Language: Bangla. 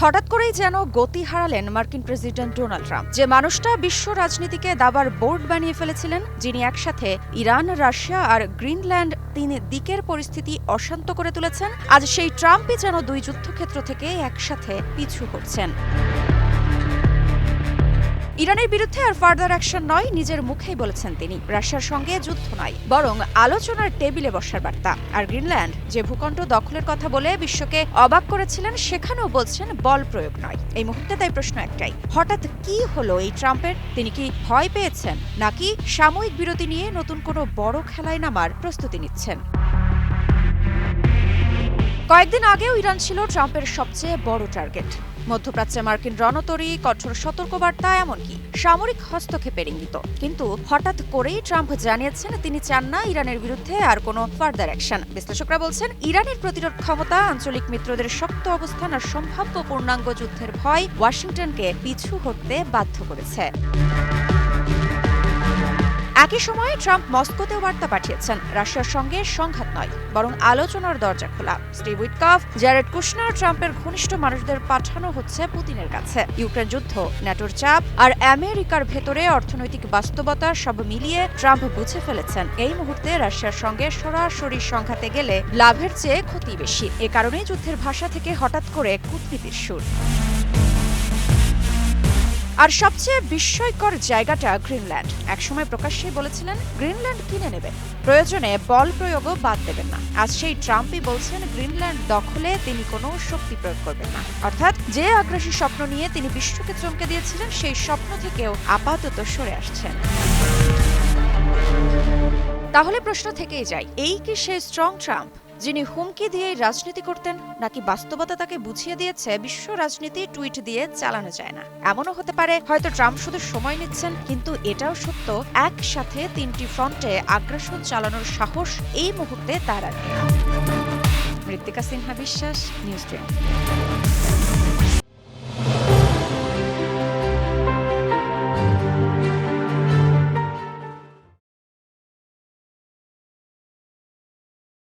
হঠাৎ করেই যেন গতি হারালেন মার্কিন প্রেসিডেন্ট ডোনাল্ড ট্রাম্প, যে মানুষটা বিশ্ব রাজনীতিকে দাবার বোর্ড বানিয়ে ফেলেছিলেন, যিনি একসাথে ইরান, রাশিয়া আর গ্রিনল্যান্ড তিন দিকের পরিস্থিতি অশান্ত করে তুলেছেন। আজ সেই ট্রাম্পই যেন দুই যুদ্ধক্ষেত্র থেকে একসাথে পিছু হটছেন। ইরানের বিরুদ্ধে আর ফার্দার অ্যাকশন নয়, নিজের মুখেই বলেছেন তিনি। রাশিয়ার সঙ্গে যুদ্ধ নয়, বরং আলোচনার টেবিলে বসার বার্তা। আর গ্রিনল্যান্ড যে ভূখণ্ড দখলের কথা বলে বিশ্বকে অবাক করেছিলেন, সেখানেও বলছেন বল প্রয়োগ নয়। এই মুহূর্তে তাই প্রশ্ন একটাই, হঠাৎ কি হলো এই ট্রাম্পের? তিনি কি ভয় পেয়েছেন, নাকি সাময়িক বিরতি নিয়ে নতুন কোনো বড় খেলায় নামার প্রস্তুতি নিচ্ছেন? কয়েকদিন আগেও ইরান ছিল ট্রাম্পের সবচেয়ে বড় টার্গেট। মধ্যপ্রাচ্যে মার্কিন রণতরী, কঠোর সতর্কবার্তা, এমনকি সামরিক হস্তক্ষেপের ইঙ্গিত। কিন্তু হঠাৎ করেই ট্রাম্প জানিয়েছেন তিনি চান না ইরানের বিরুদ্ধে আর কোনো ফার্দার অ্যাকশন। বিশ্লেষকরা বলছেন, ইরানের প্রতিরোধ ক্ষমতা, আঞ্চলিক মিত্রদের শক্ত অবস্থান আর সম্ভাব্য পূর্ণাঙ্গ যুদ্ধের ভয় ওয়াশিংটনকে পিছু হটতে বাধ্য করেছে। একই সময়ে ট্রাম্প মস্কোতেও বার্তা পাঠিয়েছেন, রাশিয়ার সঙ্গে সংঘাত নয়, বরং আলোচনার দরজা খোলা। স্টিভ উইটকফ, জ্যারেড কুশনার, ট্রাম্পের ঘনিষ্ঠ মানুষদের পাঠানো হচ্ছে পুতিনের কাছে। ইউক্রেন যুদ্ধ, ন্যাটোর চাপ আর আমেরিকার ভেতরে অর্থনৈতিক বাস্তবতা সব মিলিয়ে ট্রাম্প বুঝে ফেলেছেন এই মুহূর্তে রাশিয়ার সঙ্গে সরাসরি সংঘাতে গেলে লাভের চেয়ে ক্ষতি বেশি। এ কারণেই যুদ্ধের ভাষা থেকে হঠাৎ করে কূটনীতির সুর। আর সবচেয়ে বিস্ময়কর জায়গাটা গ্রিনল্যান্ড। একসময় প্রকাশ্যেই বলেছিলেন গ্রিনল্যান্ড কিনে নেবেন, প্রয়োজনে বল প্রয়োগও বাদ দেবেন না। আজ সেই ট্রাম্পই বলছেন গ্রিনল্যান্ড দখলে তিনি কোনো শক্তি প্রয়োগ করবেন না। অর্থাৎ যে আগ্রাসী স্বপ্ন নিয়ে তিনি বিশ্বকে চমকে দিয়েছিলেন, সেই স্বপ্ন থেকেও আপাতত সরে আসছেন। তাহলে প্রশ্ন থেকেই যায়, এই কি সেই স্ট্রং ট্রাম্প যিনি হুমকি দিয়ে রাজনীতি করতেন, নাকি বাস্তবতা তাকে বুঝিয়ে দিয়েছে বিশ্ব রাজনীতি টুইট দিয়ে চালানো যায় না? এমনও হতে পারে হয়তো ট্রাম্প শুধু সময় নিচ্ছেন, কিন্তু এটাও সত্য, একসাথে তিনটি ফ্রন্টে আগ্রাসন চালানোর সাহস এই মুহূর্তে তার আর নেই। মৃত্তিকা সিনহা বিশ্বাস, নিউজ 20।